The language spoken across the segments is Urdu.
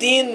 3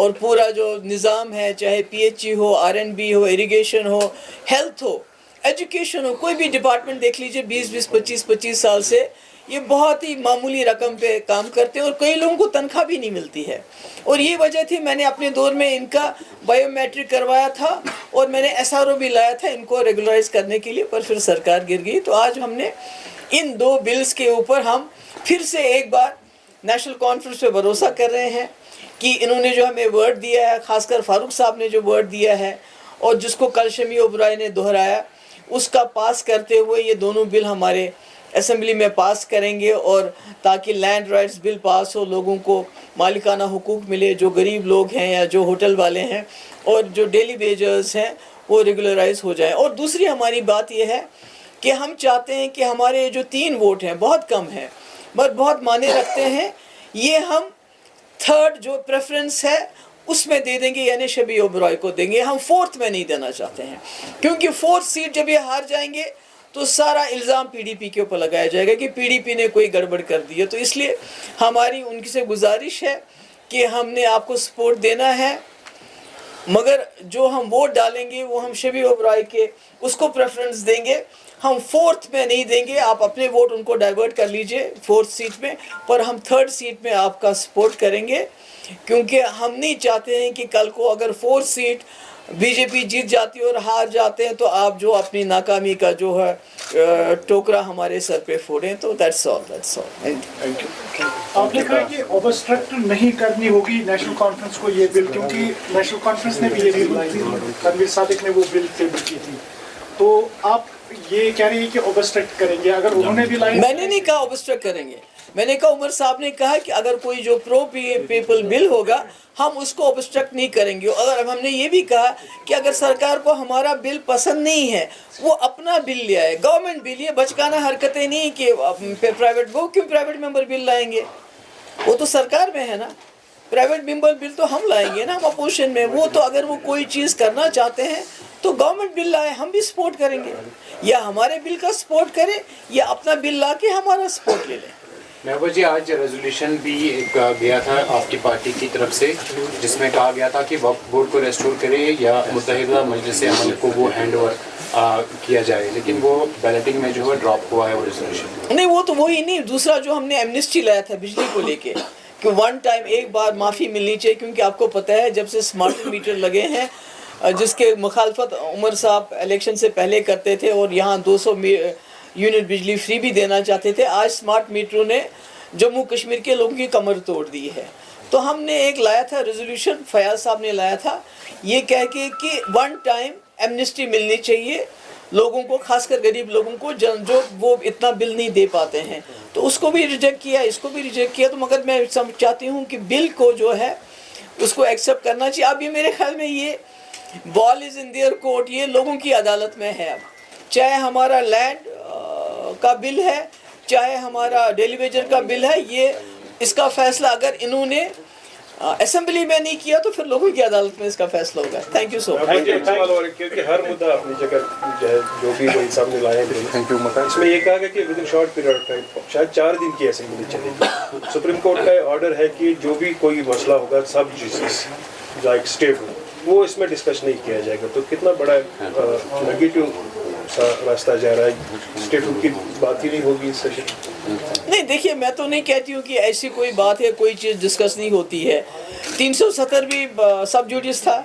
اور پورا جو نظام ہے، چاہے PHE ہو، R&B ہو، اریگیشن ہو، ہیلتھ ہو، ایجوکیشن ہو، کوئی بھی ڈپارٹمنٹ دیکھ لیجئے، 25 سال سے یہ بہت ہی معمولی رقم پہ کام کرتے ہیں اور کئی لوگوں کو تنخواہ بھی نہیں ملتی ہے. اور یہ وجہ تھی میں نے اپنے دور میں ان کا بائیو میٹرک کروایا تھا اور میں نے SRO بھی لایا تھا ان کو ریگولرائز کرنے کے لیے، پر پھر سرکار گر گئی. تو آج ہم نے ان 2 بلز کے اوپر ہم پھر سے ایک بار نیشنل کانفرنس پہ بھروسہ کر رہے ہیں کہ انہوں نے جو ہمیں ورڈ دیا ہے، خاص کر فاروق صاحب نے جو ورڈ دیا ہے اور جس کو کل شمی اوبرائے نے دہرایا، اس کا پاس کرتے ہوئے یہ دونوں بل ہمارے اسمبلی میں پاس کریں گے، اور تاکہ لینڈ رائٹس بل پاس ہو، لوگوں کو مالکانہ حقوق ملے، جو غریب لوگ ہیں یا جو ہوٹل والے ہیں اور جو ڈیلی ویجرز ہیں وہ ریگولرائز ہو جائیں. اور دوسری ہماری بات یہ ہے کہ ہم چاہتے ہیں کہ ہمارے جو 3 ووٹ ہیں بہت کم ہیں بٹ بہت معنی رکھتے ہیں، یہ ہم 3rd جو پریفرنس ہے اس میں دے دیں گے، یعنی شبی اوبرائے کو دیں گے. ہم 4th میں نہیں دینا چاہتے ہیں، کیونکہ 4th سیٹ جب یہ ہار جائیں گے تو سارا الزام PDP کے اوپر لگایا جائے گا کہ PDP نے کوئی گڑبڑ کر دی ہے. تو اس لیے ہماری ان سے گزارش ہے کہ ہم نے آپ کو سپورٹ دینا ہے، مگر جو ہم ووٹ ڈالیں گے وہ ہم شبی اوبرائے کے اس کو پریفرنس دیں گے. ہم 4th میں نہیں دیں گے، آپ اپنے ووٹ ان کو ڈائیورٹ کر لیجئے 4th سیٹ میں، پر ہم 3rd سیٹ میں آپ کا سپورٹ کریں گے، کیونکہ ہم نہیں چاہتے ہیں کہ کل کو اگر 4th سیٹ BJP جیت جاتی ہے اور ہار جاتے ہیں تو آپ جو اپنی ناکامی کا جو ہے ٹوکرا ہمارے سر پہ پھوڑیں. تو that's all. آپ نے کہا کہ اوبسٹرکٹ نہیں کرنی ہوگی نیشنل کانفرنس کو یہ بل، کیونکہ نیشنل کانفرنس نے بھی یہ تنویر صادق نے وہ بل ٹیبل کی تھی، تو آپ یہ کہہ رہے ہیں کہ اوبسٹرکٹ کریں گے؟ اگر انہوں نے بھی لائی، میں نے نہیں کہا اوبسٹرکٹ کریں گے، میں نے کہا عمر صاحب نے کہا کہ اگر کوئی جو پرو پیپل بل ہوگا ہم اس کو اوبسٹرکٹ نہیں کریں گے. اگر ہم نے یہ بھی کہا کہ اگر سرکار کو ہمارا بل پسند نہیں ہے وہ اپنا بل لے آئے، گورنمنٹ بل، یہ بچکانہ حرکتیں نہیں کہ پرائیویٹ، وہ کیوں پرائیویٹ ممبر بل لائیں گے؟ وہ تو سرکار میں ہے نا، پرائیویٹ ممبر بل تو ہم لائیں گے نا، ہم اپوزیشن میں. وہ تو اگر وہ کوئی چیز کرنا چاہتے ہیں تو گورنمنٹ بل لائے، ہم بھی سپورٹ کریں گے، یا ہمارے بل کا سپورٹ کریں یا اپنا بل لا کے ہمارا سپورٹ لے لیں. محبوب جی، آج ریزولوشن بھی گیا تھا آپ کی پارٹی کی طرف سے جس میں کہا گیا تھا کہ وقف بورڈ کو ریسٹور کرے یا متحدہ مجلس عمل کو وہ ہینڈ اوور کیا جائے، لیکن وہ بیلٹنگ میں جو ہے ڈراپ ہوا ہے وہ ریزولوشن. نہیں، وہ تو وہی نہیں، دوسرا جو ہم نے ایمنسٹی لایا تھا بجلی کو لے کے کہ 1 ٹائم ایک بار معافی ملنی چاہیے، کیونکہ آپ کو پتہ ہے جب سے سمارٹ میٹر لگے ہیں جس کے مخالفت عمر صاحب الیکشن سے پہلے کرتے تھے اور یہاں 200 یونٹ بجلی فری بھی دینا چاہتے تھے، آج سمارٹ میٹروں نے جموں کشمیر کے لوگوں کی کمر توڑ دی ہے. تو ہم نے ایک لایا تھا ریزولوشن، فیاض صاحب نے لایا تھا، یہ کہہ کے کہ 1 ٹائم ایمنسٹی ملنی چاہیے لوگوں کو، خاص کر غریب لوگوں کو جو وہ اتنا بل نہیں دے پاتے ہیں. تو اس کو بھی ریجیکٹ کیا، اس کو بھی ریجیکٹ کیا. تو مگر میں چاہتی ہوں کہ بل کو جو ہے اس کو ایکسیپٹ کرنا چاہیے. اب یہ میرے خیال میں یہ بال از ان دیئر کورٹ، یہ لوگوں کی عدالت میں ہے. اب چاہے ہمارا لینڈ کا بل ہے، چاہے ہمارا ڈیلی ویجر کا بل ہے، یہ اس کا فیصلہ اگر انہوں نے اسمبلی میں نہیں کیا تو پھر لوگوں کی عدالت میں اس کا فیصلہ ہوگا. تھینک یو سو مچ. کیونکہ ہر مدعا اپنی جگہ جو بھی کوئی سامنے لائے ہیں، اس میں یہ کہا گیا کہ with in short period of time, شاید 4 دن کی اسمبلی چلے گی. سپریم کورٹ کا آرڈر ہے کہ جو بھی کوئی مسئلہ ہوگا سب جسٹس لائک اسٹیٹ وہ اس میں ڈسکس نہیں کیا جائے گا. تو کتنا بڑا نیگیٹو سا راستہ جا رہا ہے، اسٹیٹ کی بات ہی نہیں ہوگی اس سیشن. نہیں دیکھیے، میں تو نہیں کہتی ہوں کہ ایسی کوئی بات ہے، کوئی چیز ڈسکس نہیں ہوتی ہے. 370 بھی سب جوڈس تھا،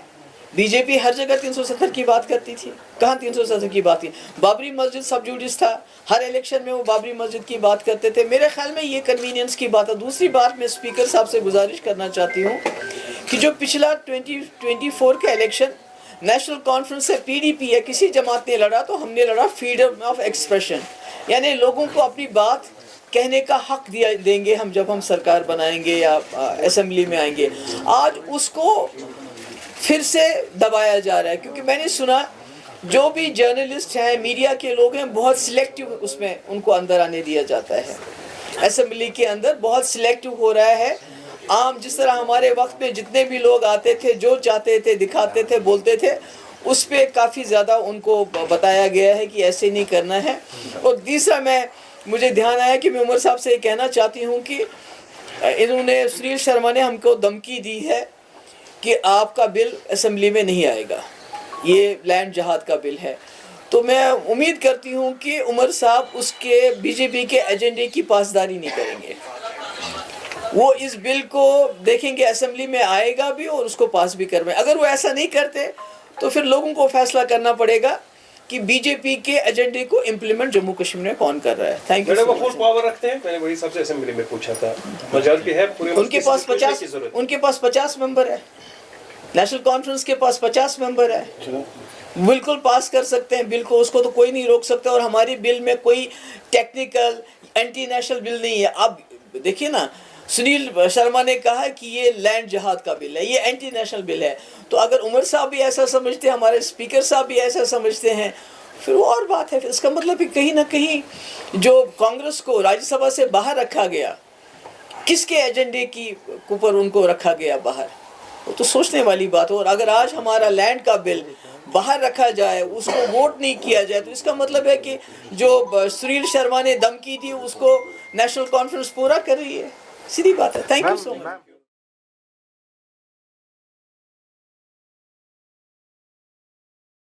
BJP ہر جگہ 370 کی بات کرتی تھی. کہاں 370 کی بات کی؟ بابری مسجد سب جوڈس تھا، ہر الیکشن میں وہ بابری مسجد کی بات کرتے تھے. میرے خیال میں یہ کنوینئنس کی بات ہے. دوسری بات میں اسپیکر صاحب سے گزارش کرنا چاہتی ہوں کہ جو پچھلا 2024 کا الیکشن نیشنل کانفرنس سے PDP یا کسی جماعت نے لڑا، تو ہم نے لڑا فریڈم آف ایکسپریشن، یعنی لوگوں کو اپنی بات کہنے کا حق دیں گے ہم جب ہم سرکار بنائیں گے یا اسمبلی میں آئیں گے. آج اس کو پھر سے دبایا جا رہا ہے، کیونکہ میں نے سنا جو بھی جرنلسٹ ہیں، میڈیا کے لوگ ہیں، بہت سلیکٹیو اس میں ان کو اندر آنے دیا جاتا ہے. اسمبلی کے اندر بہت سلیکٹیو ہو رہا ہے. عام جس طرح ہمارے وقت میں جتنے بھی لوگ آتے تھے، جو چاہتے تھے دکھاتے تھے، بولتے تھے، اس پہ کافی زیادہ ان کو بتایا گیا ہے کہ ایسے نہیں کرنا ہے. اور تیسرا مجھے دھیان آیا کہ میں عمر صاحب سے یہ کہنا چاہتی ہوں کہ انہوں نے سنیل شرما نے ہم کو دھمکی دی ہے کہ آپ کا بل اسمبلی میں نہیں آئے گا, یہ لینڈ جہاد کا بل ہے. تو میں امید کرتی ہوں کہ عمر صاحب اس کے بی جے پی کے ایجنڈے کی پاسداری نہیں کریں گے. وہ اس بل کو دیکھیں گے اسمبلی میں آئے گا بھی اور اس کو پاس بھی کروائیں. اگر وہ ایسا نہیں کرتے تو پھر لوگوں کو فیصلہ کرنا پڑے گا کہ بی جے پی کے ایجنڈے کو امپلیمنٹ جموں کشمیر میں کون کر رہا ہے. Thank you. وہ فل پاور رکھتے ہیں, میں نے وہی سب سے اسمبلی میں پوچھا تھا, میجارٹی ہے پورے ان کے پاس 50 ممبر ہے, نیشنل کانفرنس کے پاس 50 ممبر ہے, بالکل پاس کر سکتے ہیں بل کو, اس کو تو کوئی نہیں روک سکتا. اور ہماری بل میں کوئی ٹیکنیکل اینٹی نیشنل بل نہیں ہے. اب دیکھیے نا, سنیل شرما نے کہا کہ یہ لینڈ جہاد کا بل ہے, یہ اینٹی نیشنل بل ہے. تو اگر عمر صاحب بھی ایسا سمجھتے ہیں, ہمارے اسپیکر صاحب بھی ایسا سمجھتے ہیں, پھر وہ اور بات ہے. اس کا مطلب کہ کہیں نہ کہیں جو کانگریس کو راجیہ سبھا سے باہر رکھا گیا, کس کے ایجنڈے کی اوپر ان کو رکھا گیا باہر, وہ تو سوچنے والی بات ہے. اور اگر آج ہمارا لینڈ کا بل باہر رکھا جائے, اس کو ووٹ نہیں کیا جائے, تو اس کا مطلب ہے کہ جو سنیل شرما نے دھمکی دی اس کو نیشنل کانفرنس پورا کر رہی ہے. سیدھی بات ہے. Thank you so much.